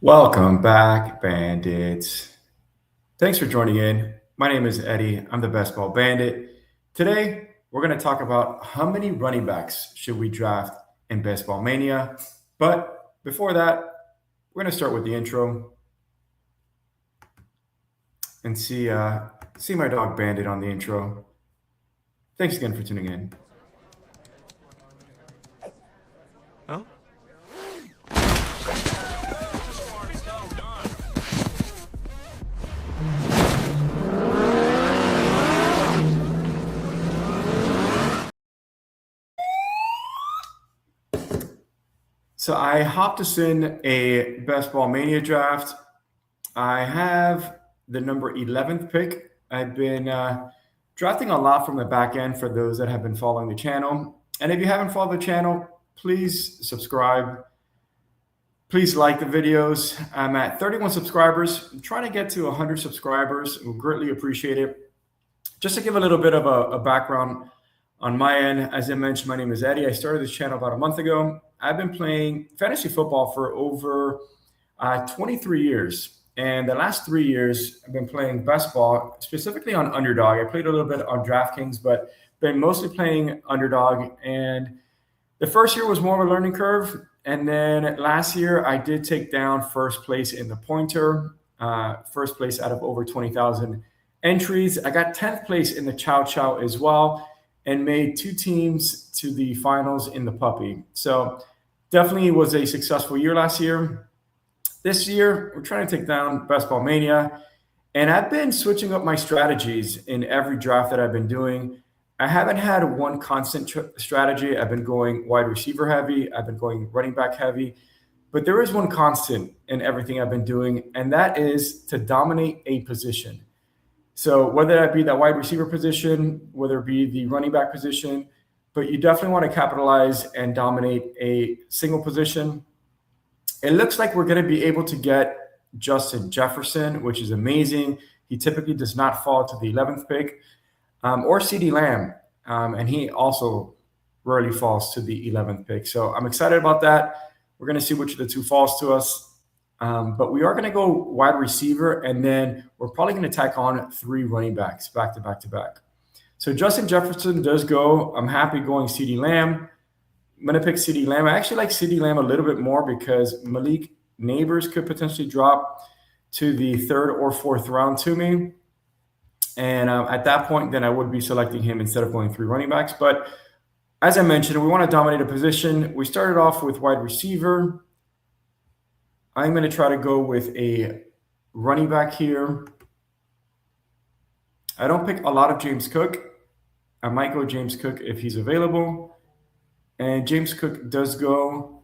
Welcome back, Bandits. Thanks for joining in. My name is Eddie. I'm the Best Ball Bandit. Today, we're going to talk about how many running backs should we draft in Best Ball Mania. But before that, we're going to start with the intro and see my dog Bandit on the intro. Thanks again for tuning in. Huh? So I hopped us in a Best Ball Mania draft. I have the number 11th pick. I've been drafting a lot from the back end for those that have been following the channel. And if you haven't followed the channel, please subscribe. Please like the videos. I'm at 31 subscribers. I'm trying to get to 100 subscribers. We'll greatly appreciate it. Just to give a little bit of a background on my end, as I mentioned, my name is Eddie. I started this channel about a month ago. I've been playing fantasy football for over 23 years. And the last 3 years, I've been playing best ball, specifically on Underdog. I played a little bit on DraftKings, but been mostly playing Underdog. And the first year was more of a learning curve. And then last year, I did take down first place in the pointer, first place out of over 20,000 entries. I got 10th place in the Chow Chow as well, and made 2 teams to the finals in the puppy. So definitely was a successful year last year. This year, we're trying to take down Best Ball Mania, and I've been switching up my strategies in every draft that I've been doing. I haven't had one constant strategy. I've been going wide receiver heavy. I've been going running back heavy. But there is one constant in everything I've been doing, and that is to dominate a position. So whether that be that wide receiver position, whether it be the running back position, but you definitely want to capitalize and dominate a single position. It looks like we're going to be able to get Justin Jefferson, which is amazing. He typically does not fall to the 11th pick, or CeeDee Lamb, and he also rarely falls to the 11th pick. So I'm excited about that. We're going to see which of the 2 falls to us. But we are going to go wide receiver, and then we're probably going to tack on 3 running backs back to back to back. So Justin Jefferson does go. I'm happy going CeeDee Lamb. I'm going to pick CeeDee Lamb. I actually like CeeDee Lamb a little bit more because Malik Neighbors could potentially drop to the 3rd or 4th round to me. And at that point, then I would be selecting him instead of going 3 running backs. But as I mentioned, we want to dominate a position. We started off with wide receiver. I'm going to try to go with a running back here. I don't pick a lot of James Cook. I might go James Cook if he's available. And James Cook does go.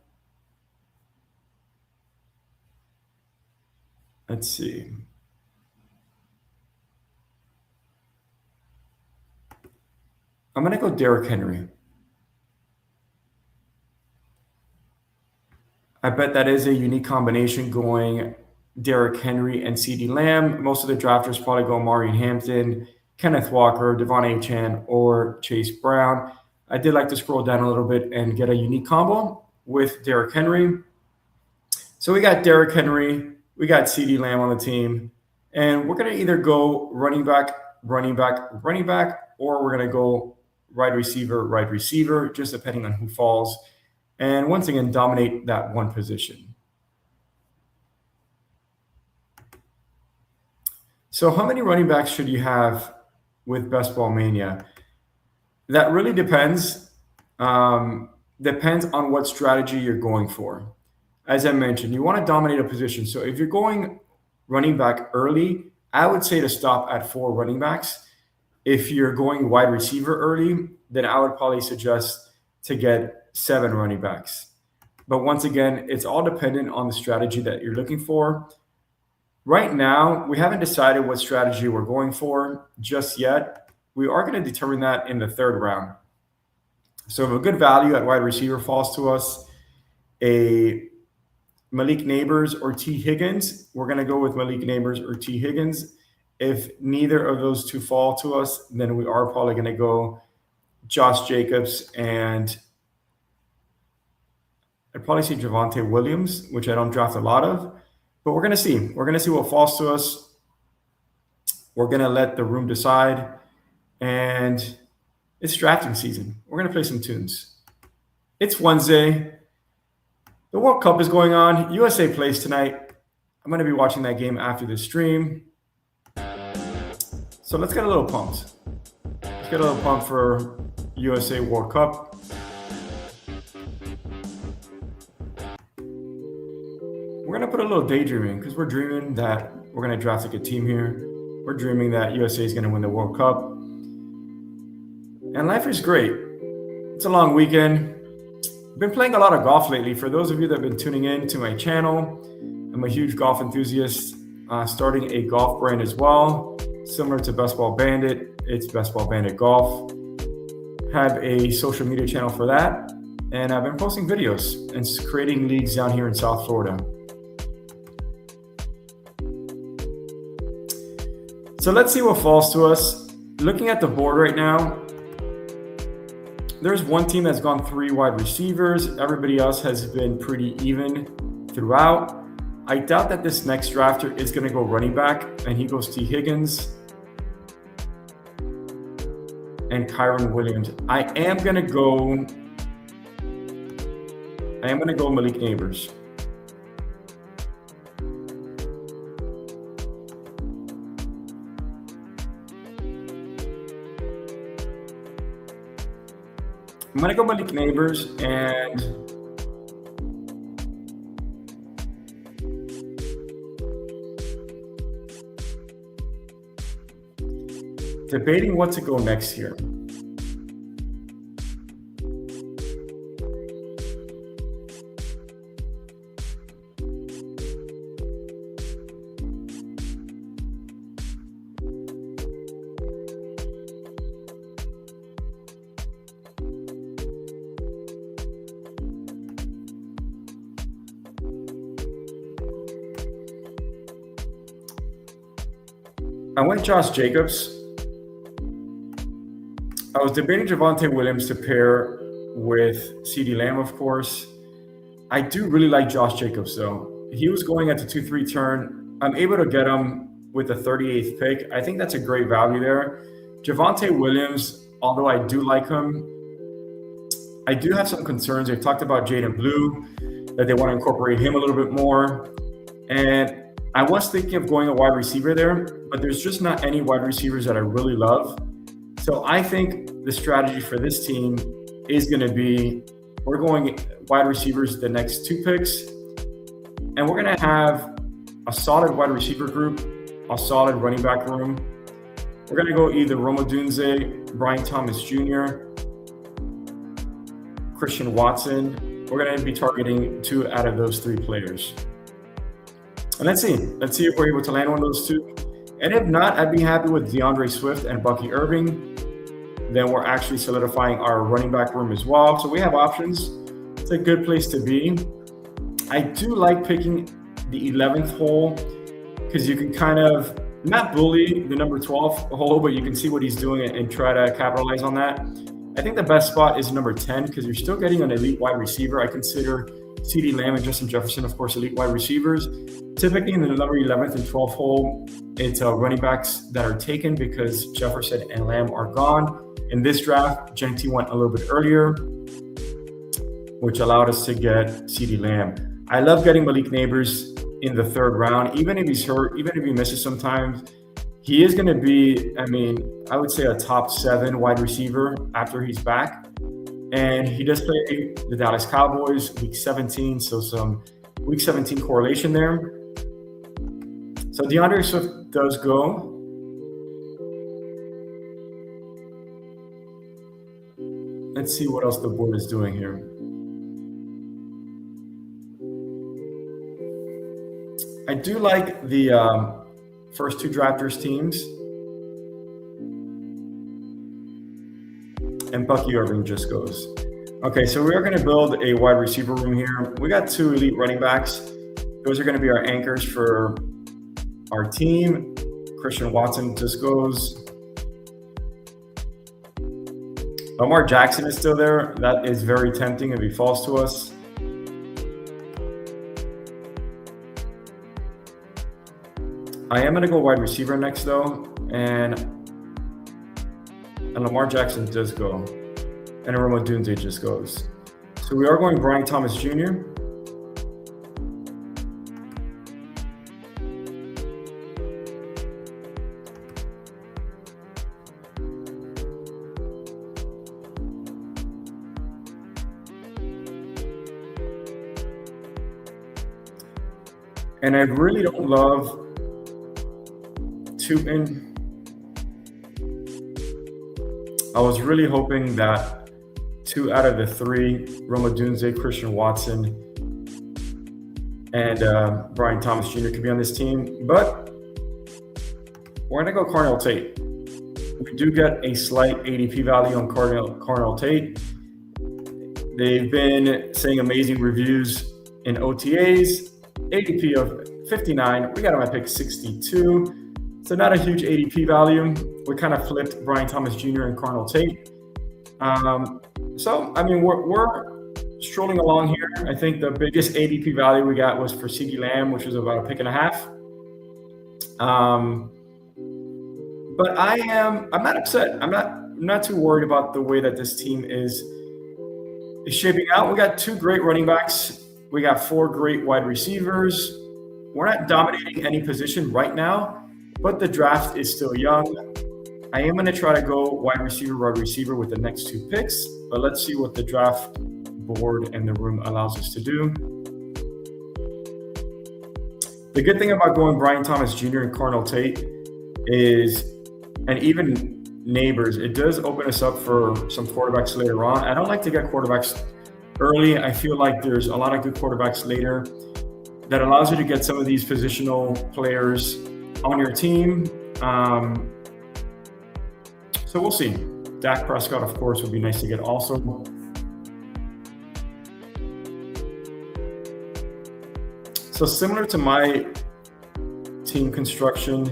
Let's see. I'm going to go Derrick Henry. I bet that is a unique combination going Derrick Henry and CeeDee Lamb. Most of the drafters probably go Marion Hampton, Kenneth Walker, Devon Achane, or Chase Brown. I did like to scroll down a little bit and get a unique combo with Derrick Henry. So we got Derrick Henry, we got CeeDee Lamb on the team, and we're going to either go running back, running back, running back, or we're going to go wide receiver, just depending on who falls. And once again, dominate that one position. So how many running backs should you have with Best Ball Mania? That really depends. Depends on what strategy you're going for. As I mentioned, you want to dominate a position. So if you're going running back early, I would say to stop at 4 running backs. If you're going wide receiver early, then I would probably suggest to get 7 running backs. But once again, it's all dependent on the strategy that you're looking for. Right now, we haven't decided what strategy we're going for just yet. We are going to determine that in the 3rd round. So if a good value at wide receiver falls to us, a Malik Neighbors or T. Higgins, we're going to go with Malik Neighbors or T. Higgins. If neither of those 2 fall to us, then we are probably going to go Josh Jacobs, and I'd probably say Javonte Williams, which I don't draft a lot of. But we're going to see. We're going to see what falls to us. We're going to let the room decide. And it's drafting season. We're going to play some tunes. It's Wednesday. The World Cup is going on. USA plays tonight. I'm going to be watching that game after this stream. So let's get a little pumped. Let's get a little pumped for USA World Cup. We're going to put a little daydreaming because we're dreaming that we're going to draft a good team here. We're dreaming that USA is going to win the World Cup. And life is great. It's a long weekend. I've been playing a lot of golf lately. For those of you that have been tuning in to my channel, I'm a huge golf enthusiast, starting a golf brand as well, similar to Best Ball Bandit. It's Best Ball Bandit Golf. Have a social media channel for that. And I've been posting videos and creating leagues down here in South Florida. So let's see what falls to us. Looking at the board right now, there's one team that's gone 3 wide receivers. Everybody else has been pretty even throughout. I doubt that this next drafter is going to go running back, and he goes T. Higgins and Kyron Williams. I am going to go Malik Nabers. I'm going to go Malik Nabers and debating what to go next here. I went Josh Jacobs. I was debating Javonte Williams to pair with CeeDee Lamb, of course. I do really like Josh Jacobs, though. He was going at the 2-3 turn. I'm able to get him with the 38th pick. I think that's a great value there. Javonte Williams, although I do like him, I do have some concerns. They talked about Jaden Blue, that they want to incorporate him a little bit more. And I was thinking of going a wide receiver there, but there's just not any wide receivers that I really love. So I think the strategy for this team is going to be, we're going wide receivers the next 2 picks, and we're going to have a solid wide receiver group, a solid running back room. We're going to go either Rome Odunze, Brian Thomas Jr., Christian Watson. We're going to be targeting 2 out of those 3 players. And let's see if we're able to land one of those 2. And if not, I'd be happy with DeAndre Swift and Bucky Irving. Then we're actually solidifying our running back room as well. So we have options. It's a good place to be. I do like picking the 11th hole because you can kind of not bully the number 12 hole, but you can see what he's doing and try to capitalize on that. I think the best spot is number 10 because you're still getting an elite wide receiver. I consider CeeDee Lamb and Justin Jefferson, of course, elite wide receivers. Typically in the number 11th and 12th hole, it's running backs that are taken because Jefferson and Lamb are gone. In this draft, Genty went a little bit earlier, which allowed us to get CeeDee Lamb. I love getting Malik Nabers in the 3rd round. Even if he's hurt, even if he misses sometimes, he is going to be, I would say a top 7 wide receiver after he's back. And he does play the Dallas Cowboys week 17, so some week 17 correlation there. So DeAndre Swift does go. Let's see what else the board is doing here. I do like the first 2 drafters teams. And Bucky Irving just goes. Okay, so we are going to build a wide receiver room here. We got 2 elite running backs. Those are going to be our anchors for our team. Christian Watson just goes. Lamar Jackson is still there. That is very tempting if he falls to us. I am going to go wide receiver next, though, and Lamar Jackson does go, and Rome Odunze just goes. So we are going Brian Thomas Jr. And I really don't love Tupin. I was really hoping that 2 out of the 3, Rome Odunze, Christian Watson, and Brian Thomas Jr. could be on this team, but we're gonna go Carnell Tate. We do get a slight ADP value on Carnell Tate. They've been saying amazing reviews in OTAs. ADP of 59. We got him at pick 62. So not a huge ADP value. We kind of flipped Brian Thomas Jr. and Carnell Tate. So, I mean, we're strolling along here. I think the biggest ADP value we got was for CeeDee Lamb, which was about a pick and a half. But I'm not upset. I'm not too worried about the way that this team is shaping out. We got 2 great running backs. We got 4 great wide receivers. We're not dominating any position right now, but the draft is still young. I am going to try to go wide receiver with the next 2 picks, but let's see what the draft board and the room allows us to do. The good thing about going Brian Thomas Jr. and Carnell Tate is, and even Neighbors, it does open us up for some quarterbacks later on. I don't like to get quarterbacks early. I feel like there's a lot of good quarterbacks later that allows you to get some of these positional players on your team. So we'll see. Dak Prescott, of course, would be nice to get also. So similar to my team construction,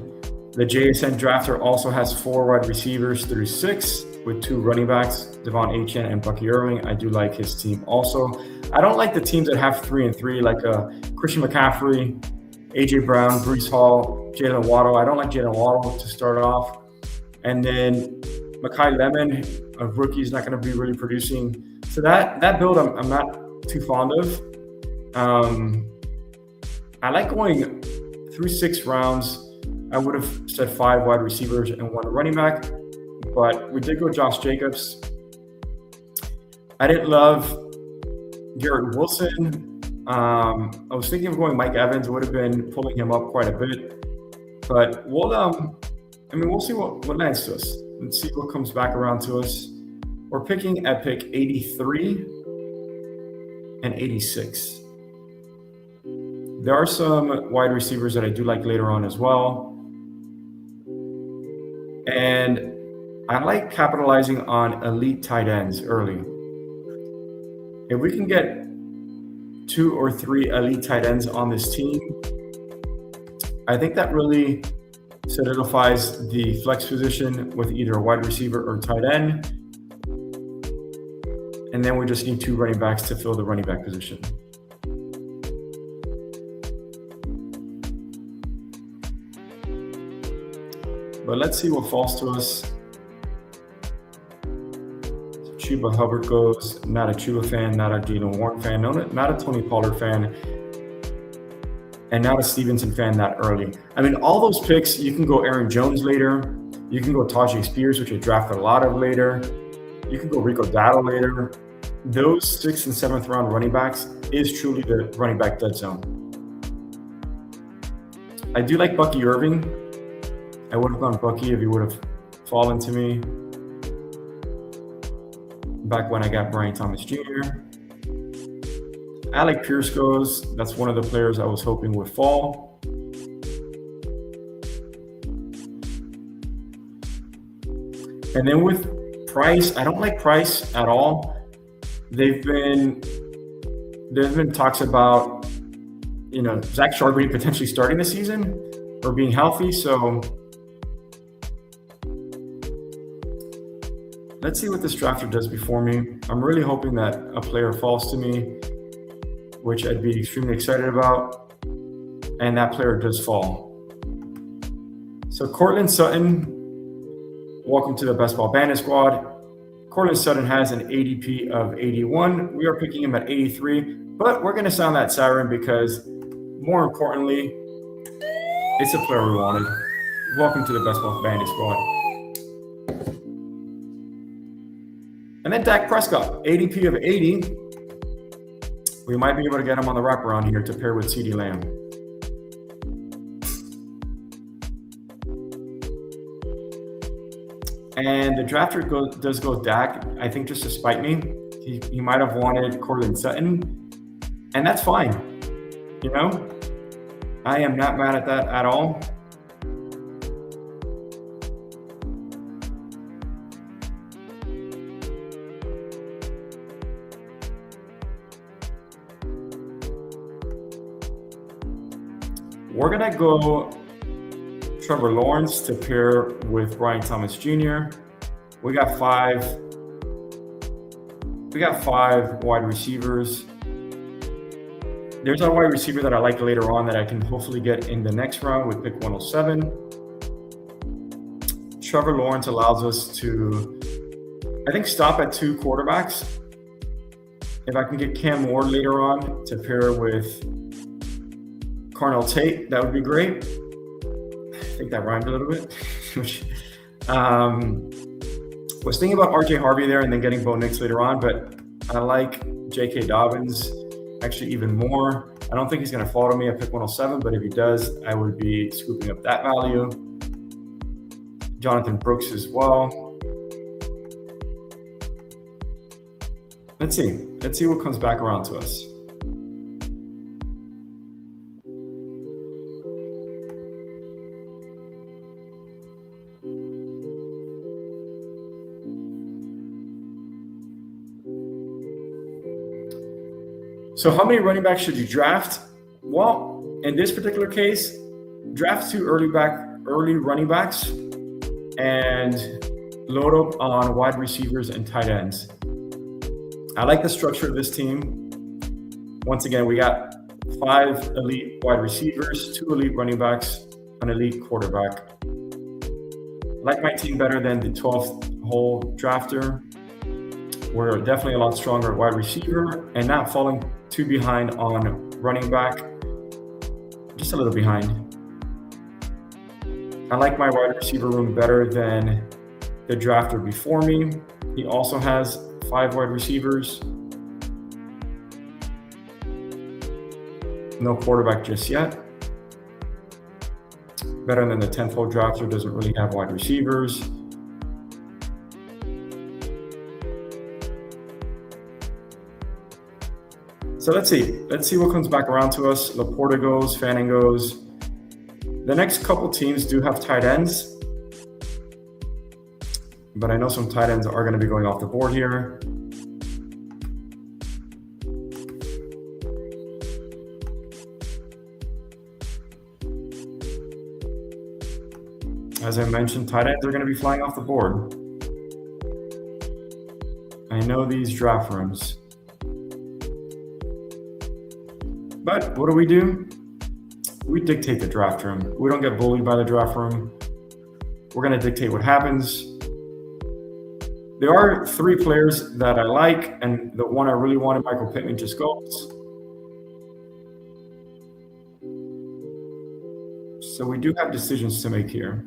the JSN drafter also has 4 wide receivers through 6 with 2 running backs, Devon Achane and Bucky Irving. I do like his team also. I don't like the teams that have 3 and 3, like Christian McCaffrey, AJ Brown, Breece Hall, Jalen Waddle. I don't like Jalen Waddle to start off. And then Mekhi Lemon, a rookie, is not going to be really producing. So that build I'm not too fond of. I like going through 6 rounds. I would have said 5 wide receivers and 1 running back, but we did go Josh Jacobs. I didn't love Garrett Wilson. I was thinking of going Mike Evans. Would have been pulling him up quite a bit, but we'll see what lands to us. Let's see what comes back around to us. We're picking at pick 83 and 86. There are some wide receivers that I do like later on as well. And I like capitalizing on elite tight ends early. If we can get 2 or 3 elite tight ends on this team, I think that really solidifies the flex position with either a wide receiver or tight end. And then we just need 2 running backs to fill the running back position. But let's see what falls to us. Chuba Hubbard goes. Not a Chuba fan, not a Jaylen Warren fan, not a Tony Pollard fan, and not a Stevenson fan that early. I mean, all those picks, you can go Aaron Jones later. You can go Tajay Spears, which I drafted a lot of later. You can go Rico Dowdle later. Those 6th and 7th round running backs is truly the running back dead zone. I do like Bucky Irving. I would have gone Bucky if he would have fallen to me back when I got Brian Thomas Jr. Alec Pierce goes. That's one of the players I was hoping would fall. And then with Price, I don't like Price at all. There's been talks about, Zach Charbonnet potentially starting the season or being healthy. So let's see what this drafter does before me. I'm really hoping that a player falls to me, which I'd be extremely excited about, and that player does fall. So Cortland Sutton, welcome to the Best Ball Bandit Squad. Cortland Sutton has an ADP of 81. We are picking him at 83, but we're going to sound that siren because, more importantly, it's a player we wanted. Welcome to the Best Ball Bandit Squad. And then Dak Prescott, ADP of 80. We might be able to get him on the wraparound here to pair with CeeDee Lamb. And the drafter does go Dak, I think just to spite me. He might have wanted Cortland Sutton, and that's fine. You know, I am not mad at that at all. We're going to go Trevor Lawrence to pair with Brian Thomas Jr. We got five wide receivers. There's a wide receiver that I like later on that I can hopefully get in the next round with pick 107. Trevor Lawrence allows us to, I think, stop at 2 quarterbacks. If I can get Cam Ward later on to pair with Carnell Tate, that would be great. I think that rhymed a little bit. Was thinking about RJ Harvey there and then getting Bo Nix later on, but I like J.K. Dobbins actually even more. I don't think he's going to fall to me at pick 107, but if he does, I would be scooping up that value. Jonathan Brooks as well. Let's see what comes back around to us. So how many running backs should you draft? Well, in this particular case, draft 2 early running backs and load up on wide receivers and tight ends. I like the structure of this team. Once again, we got 5 elite wide receivers, 2 elite running backs, an elite quarterback. I like my team better than the 12th hole drafter. We're definitely a lot stronger at wide receiver and not falling too behind on running back, just a little behind. I like my wide receiver room better than the drafter before me. He also has 5 wide receivers. No quarterback just yet. Better than the 10th hole drafter, doesn't really have wide receivers. So let's see what comes back around to us. Laporta goes, Fanning goes. The next couple teams do have tight ends, but I know some tight ends are going to be going off the board here. As I mentioned, tight ends are going to be flying off the board. I know these draft rooms. But what do? We dictate the draft room. We don't get bullied by the draft room. We're going to dictate what happens. There are 3 players that I like, and the one I really wanted, Michael Pittman, just goes. So we do have decisions to make here.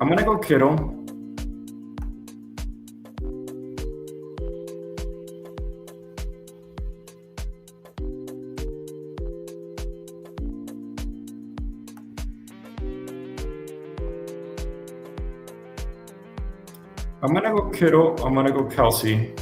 I'm going to go Kittle. I'm going to go Kittle. I'm going to go Kelsey.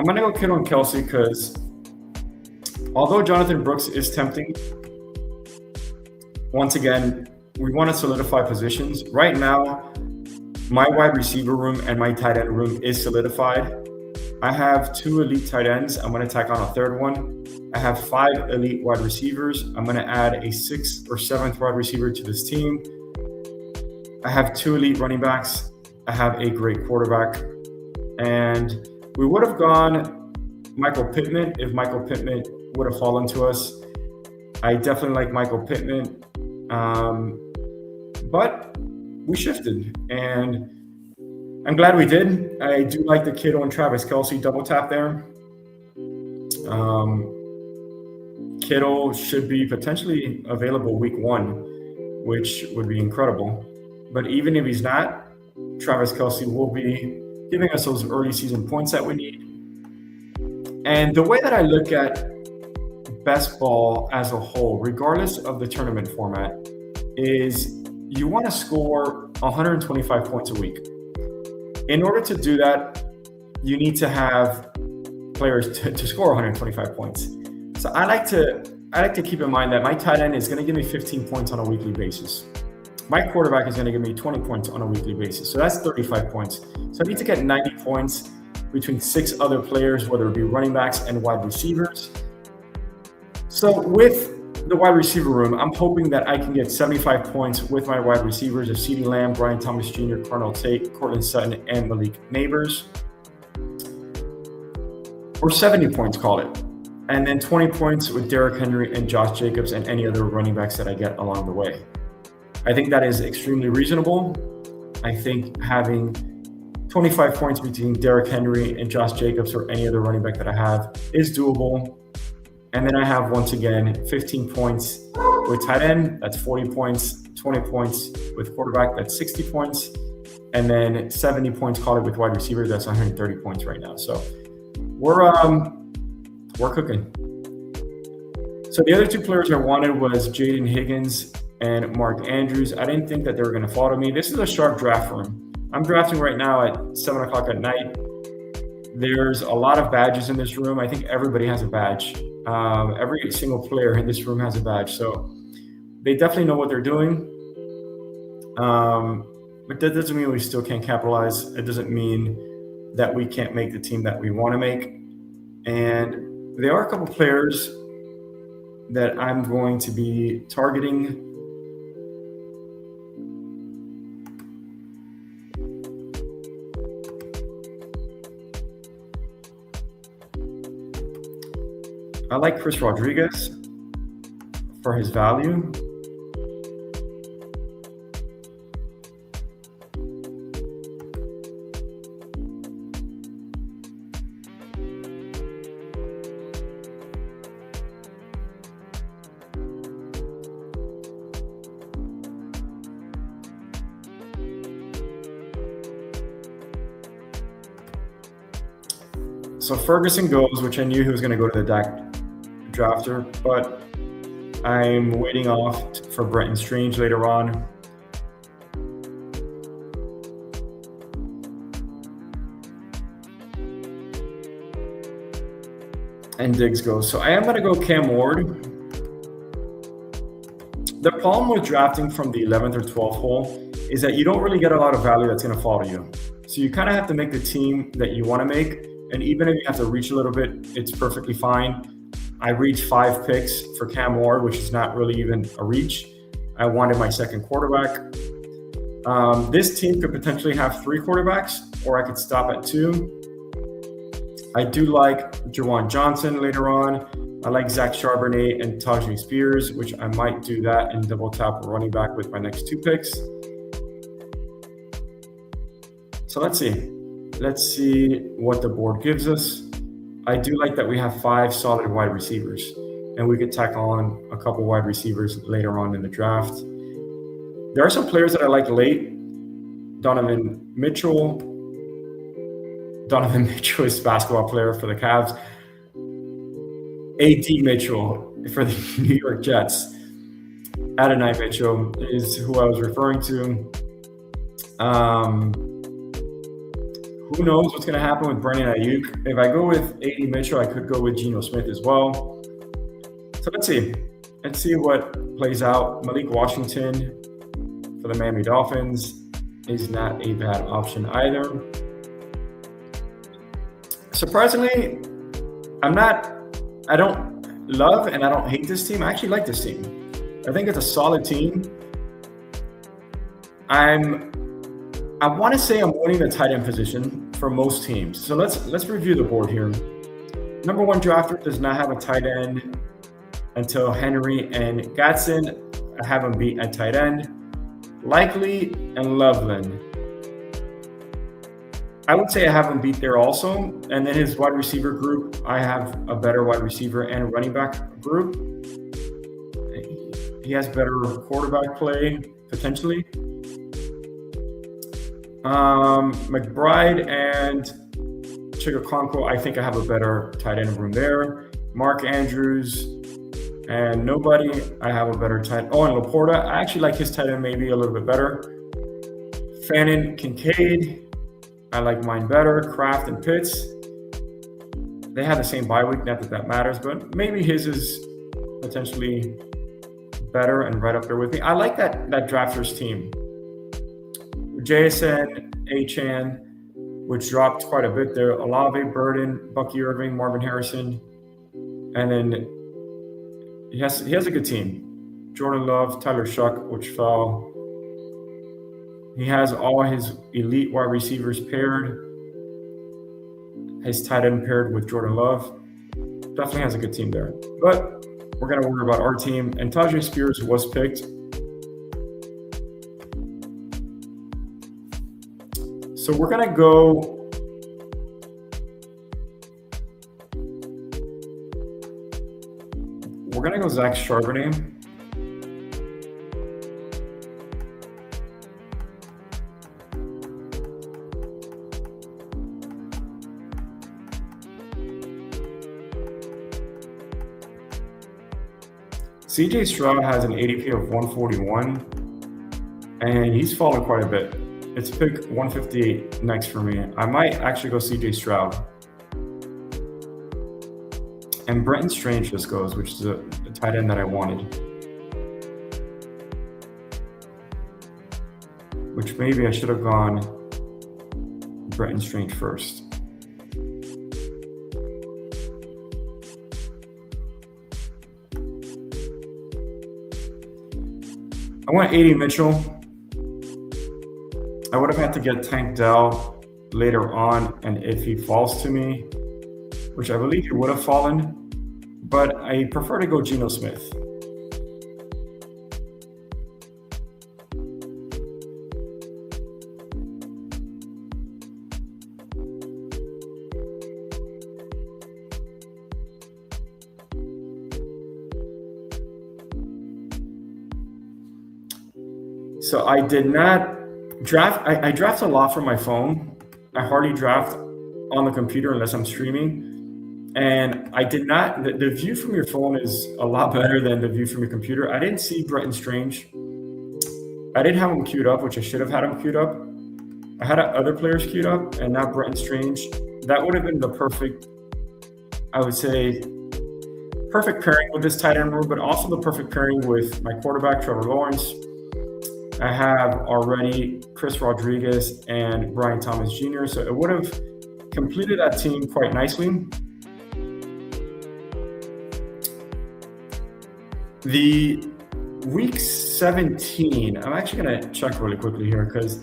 I'm going to go Kittle and Kelsey because although Jonathan Brooks is tempting, once again, we want to solidify positions. Right now, my wide receiver room and my tight end room is solidified. I have 2 elite tight ends. I'm going to tack on a third one. I have 5 elite wide receivers. I'm going to add a 6th or 7th wide receiver to this team. I have 2 elite running backs. I have a great quarterback. And we would have gone Michael Pittman if Michael Pittman would have fallen to us. I definitely like Michael Pittman. But we shifted, and I'm glad we did. I do like the Kittle and Travis Kelce double tap there. Kittle should be potentially available week 1, which would be incredible. But even if he's not, Travis Kelce will be giving us those early season points that we need. And the way that I look at best ball as a whole, regardless of the tournament format, is you want to score 125 points a week. In order to do that, you need to have players to score 125 points. So I like to keep in mind that my tight end is going to give me 15 points on a weekly basis. My quarterback is going to give me 20 points on a weekly basis. So that's 35 points. So I need to get 90 points between 6 other players, whether it be running backs and wide receivers. So with the wide receiver room, I'm hoping that I can get 75 points with my wide receivers of CeeDee Lamb, Brian Thomas Jr., Carnell Tate, Cortland Sutton, and Malik Neighbors. Or 70 points, call it. And then 20 points with Derrick Henry and Josh Jacobs and any other running backs that I get along the way. I think that is extremely reasonable. I think having 25 points between Derrick Henry and Josh Jacobs or any other running back that I have is doable. And then I have, once again, 15 points with tight end, that's 40 points, 20 points with quarterback, that's 60 points, and then 70 points, call it, with wide receiver, that's 130 points right now. So we're cooking. So the other 2 players I wanted was Jaden Higgins and Mark Andrews. I didn't think that they were going to fall to me. This is a sharp draft room. I'm drafting right now at 7 o'clock at night. There's a lot of badges in this room. I think everybody has a badge. Every single player in this room has a badge. So they definitely know what they're doing. But that doesn't mean we still can't capitalize. It doesn't mean that we can't make the team that we want to make. And there are a couple players that I'm going to be targeting. I like Chris Rodriguez for his value. So Ferguson goes, which I knew he was going to go to the Dak drafter, but I'm waiting off for Brenton Strange later on. And Diggs goes. So I am going to go Cam Ward. The problem with drafting from the 11th or 12th hole is that you don't really get a lot of value that's going to fall to you. So you kind of have to make the team that you want to make. And even if you have to reach a little bit, it's perfectly fine. I reached 5 picks for Cam Ward, which is not really even a reach. I wanted my second quarterback. This team could potentially have 3 quarterbacks, or I could stop at 2. I do like Jawan Johnson later on. I like Zach Charbonnet and Tajay Spears, which I might do that and double tap a running back with my next 2 picks. So let's see. Let's see what the board gives us. I do like that we have 5 solid wide receivers, and we could tack on a couple wide receivers later on in the draft. There are some players that I like late. Donovan Mitchell. Donovan Mitchell is a basketball player for the Cavs. A.D. Mitchell for the New York Jets. Adonai Mitchell is who I was referring to. Who knows what's going to happen with Brandon Ayuk? If I go with A.D. Mitchell, I could go with Geno Smith as well. So let's see. Let's see what plays out. Malik Washington for the Miami Dolphins is not a bad option either. Surprisingly, I don't love and I don't hate this team. I actually like this team. I think it's a solid team. I want to say I'm winning the tight end position for most teams. So let's review the board here. Number one drafter does not have a tight end until Henry and Gatson. I have them beat at tight end. Likely and Loveland. I would say I have him beat there also. And then his wide receiver group, I have a better wide receiver and running back group. He has better quarterback play, potentially. McBride and Chigakonko, I think I have a better tight end room there. Mark Andrews and nobody, I have a better tight. Oh, and Laporta, I actually like his tight end maybe a little bit better. Fannin, Kincaid, I like mine better. Kraft and Pitts, they have the same bye week, not that that matters, but maybe his is potentially better and right up there with me. I like that drafters team. JSN, Achan, which dropped quite a bit there. Olave, Burden, Bucky Irving, Marvin Harrison, and then he has a good team. Jordan Love, Tyler Shuck, which fell. He has all his elite wide receivers paired. His tight end paired with Jordan Love. Definitely has a good team there. But we're going to worry about our team. And Tajay Spears was picked. So we're going to go Zach Charbonnet. CJ Stroud has an ADP of 141, and he's fallen quite a bit. It's pick 158 next for me. I might actually go CJ Stroud. And Brenton Strange just goes, which is a tight end that I wanted. Which maybe I should have gone Brenton Strange first. I want A.D. Mitchell. I would have had to get Tank Dell later on, and if he falls to me, which I believe he would have fallen, but I prefer to go Geno Smith. So I did not draft. I draft a lot from my phone. I hardly draft on the computer unless I'm streaming. And I did not, the view from your phone is a lot better than the view from your computer. I didn't see Brenton Strange. I didn't have him queued up, which I should have had him queued up. I had other players queued up and not Brenton Strange. That would have been the perfect, I would say, perfect pairing with this tight end room, but also the perfect pairing with my quarterback, Trevor Lawrence. I have already Chris Rodriguez and Brian Thomas Jr., so it would have completed that team quite nicely. The week 17, I'm actually going to check really quickly here because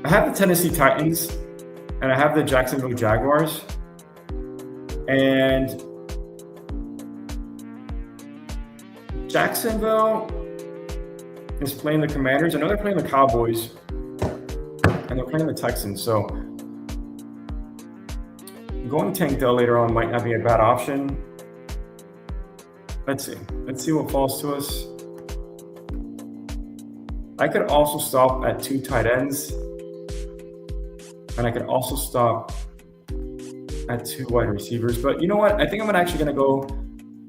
I have the Tennessee Titans and I have the Jacksonville Jaguars. And Jacksonville is playing the Commanders. I know they're playing the Cowboys and they're playing the Texans. So going Tank Dell later on might not be a bad option. Let's see. Let's see what falls to us. I could also stop at 2 tight ends. And I could also stop at 2 wide receivers. But you know what? I think I'm actually going to go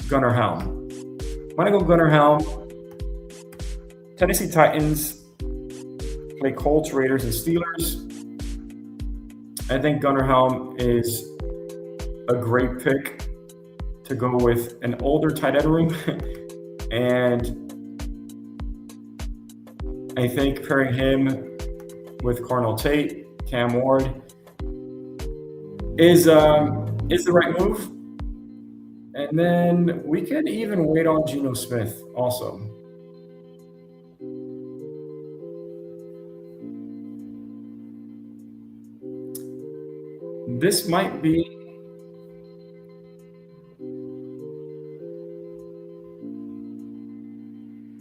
Gunnar Helm. I'm going to go Gunnar Helm. Tennessee Titans play Colts, Raiders, and Steelers. I think Gunnar Helm is a great pick to go with an older tight end room. And I think pairing him with Carnell Tate, Cam Ward is the right move. And then we could even wait on Geno Smith also. This might be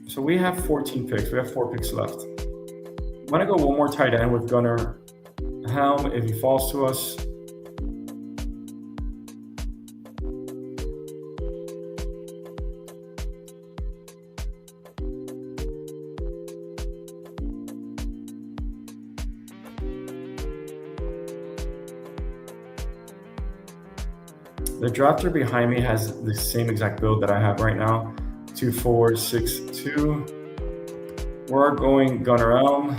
so we have 14 picks. We have 4 picks left. I'm gonna go one more tight end with Gunnar Helm if he falls to us. The drafter behind me has the same exact build that I have right now. 2-4-6-2. We're going Gunnar Helm.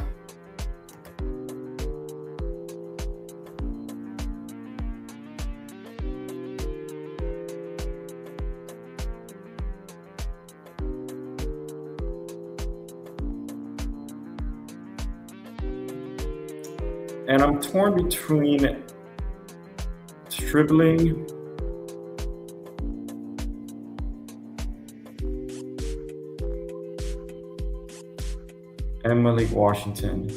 And I'm torn between Stribling and Malik Washington.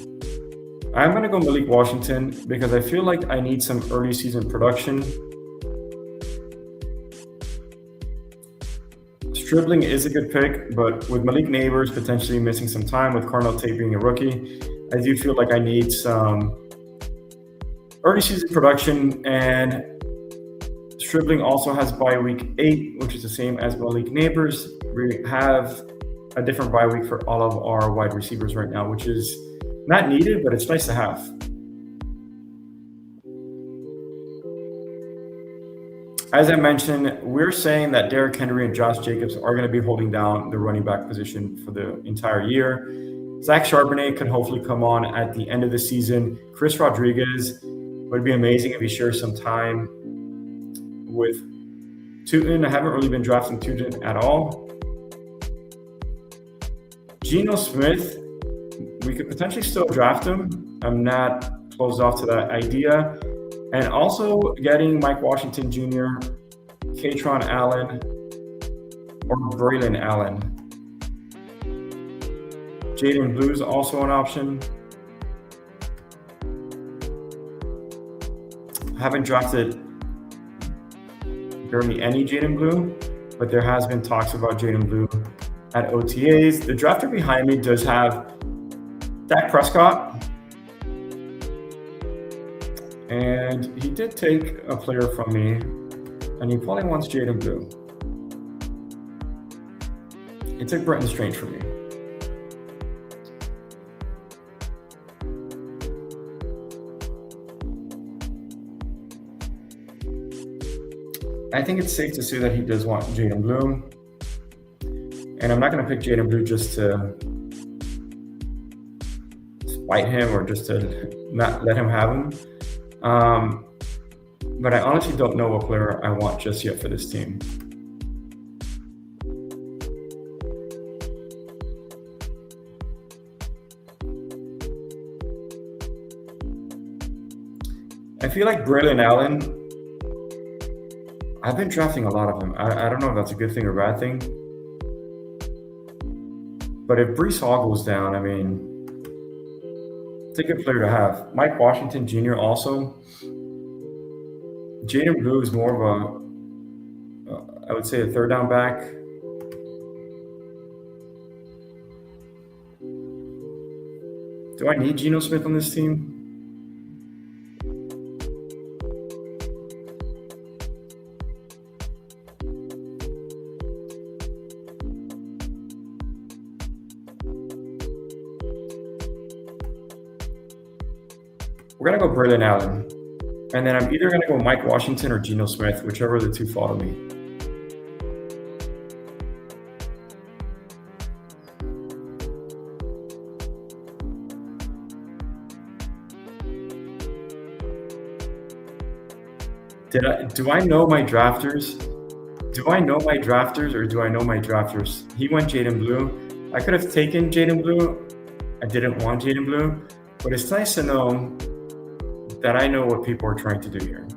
I'm going to go Malik Washington because I feel like I need some early season production. Stribling is a good pick, but with Malik Neighbors potentially missing some time, with Carnell Tate being a rookie, I do feel like I need some early season production. And Stribling also has bye week 8, which is the same as Malik Neighbors. We have a different bye week for all of our wide receivers right now, which is not needed, but it's nice to have. As I mentioned, we're saying that Derrick Henry and Josh Jacobs are going to be holding down the running back position for the entire year. Zach Charbonnet could hopefully come on at the end of the season. Chris Rodriguez would be amazing if he shares some time with Tootin. I haven't really been drafting Tootin at all. Geno Smith, we could potentially still draft him. I'm not closed off to that idea. And also getting Mike Washington Jr., Katron Allen, or Braylon Allen. Jaden Blue is also an option. I haven't drafted barely any Jaden Blue, but there has been talks about Jaden Blue at OTAs. The drafter behind me does have Dak Prescott, and he did take a player from me, and he probably wants Jaden Blue. He took Brenton Strange from me. I think it's safe to say that he does want Jaden Blue. And I'm not going to pick Jaden Blue just to spite him or just to not let him have him. But I honestly don't know what player I want just yet for this team. I feel like Braylon Allen, I've been drafting a lot of them. I don't know if that's a good thing or bad thing. But if Breece Hall goes down, I mean, it's a good player to have. Mike Washington Jr. also. Jaden Blue is more of a, I would say, a third down back. Do I need Geno Smith on this team? We're going to go Braylon Allen. And then I'm either going to go Mike Washington or Geno Smith, whichever of the two fall to me. Do I know my drafters? Do I know my drafters or do I know my drafters? He went Jaden Blue. I could have taken Jaden Blue. I didn't want Jaden Blue, but it's nice to know that I know what people are trying to do here.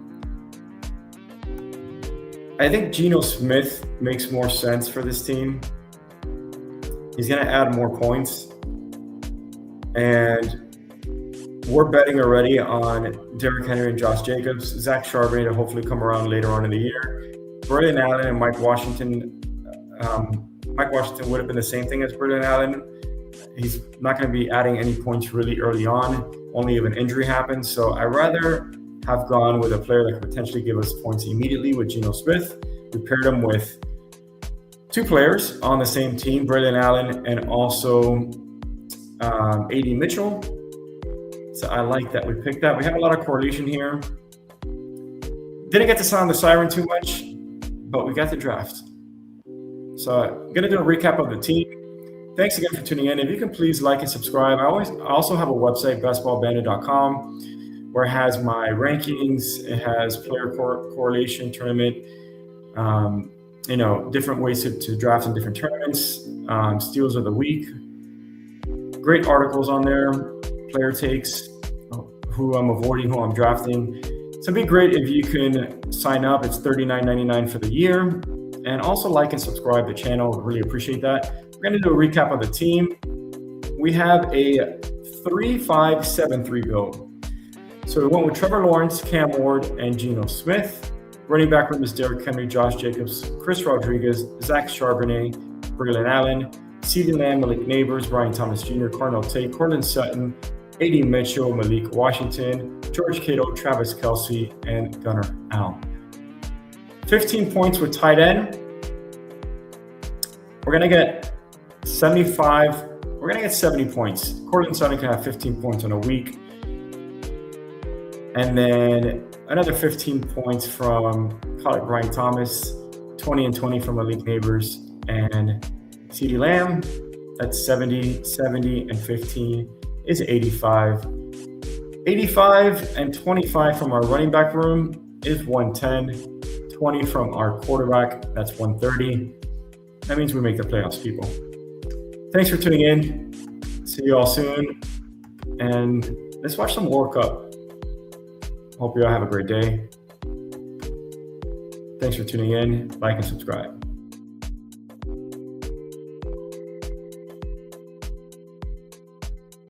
I think Geno Smith makes more sense for this team. He's going to add more points. And we're betting already on Derrick Henry and Josh Jacobs, Zach Charbonnet to hopefully come around later on in the year. Braylon Allen and Mike Washington. Mike Washington would have been the same thing as Braylon Allen. He's not going to be adding any points really early on, only if an injury happens. So I'd rather have gone with a player that could potentially give us points immediately with Geno Smith. We paired him with two players on the same team, Braylon Allen and also AD Mitchell. So I like that we picked that. We have a lot of correlation here. Didn't get to sound the siren too much, but we got the draft. So I'm going to do a recap of the team. Thanks again for tuning in. If you can please like and subscribe. I also have a website, bestballbandit.com, where it has my rankings. It has player correlation tournament, different ways to draft in different tournaments, steals of the week. Great articles on there, player takes, who I'm avoiding, who I'm drafting. So it'd be great if you can sign up. It's $39.99 for the year. And also like and subscribe to the channel. Really appreciate that. We're going to do a recap of the team. We have a 3-5-7-3 build. So we went with Trevor Lawrence, Cam Ward, and Geno Smith. Running back room is Derrick Henry, Josh Jacobs, Chris Rodriguez, Zach Charbonnet, Braylon Allen, CeeDee Lamb, Malik Neighbors, Brian Thomas Jr., Cardinal Tate, Courtland Sutton, AD Mitchell, Malik Washington, George Kittle, Travis Kelce, and Gunnar Allen. 15 points with tight end. We're going to get 75. We're going to get 70 points. Courtland Sutton can have 15 points in a week. And then another 15 points from, call it Brian Thomas, 20 and 20 from Malik Neighbors, and CeeDee Lamb. That's 70, 70, and 15 is 85. 85 and 25 from our running back room is 110. 20 from our quarterback, that's 130. That means we make the playoffs, people. Thanks for tuning in. See you all soon. And let's watch some World Cup. Hope you all have a great day. Thanks for tuning in. Like and subscribe.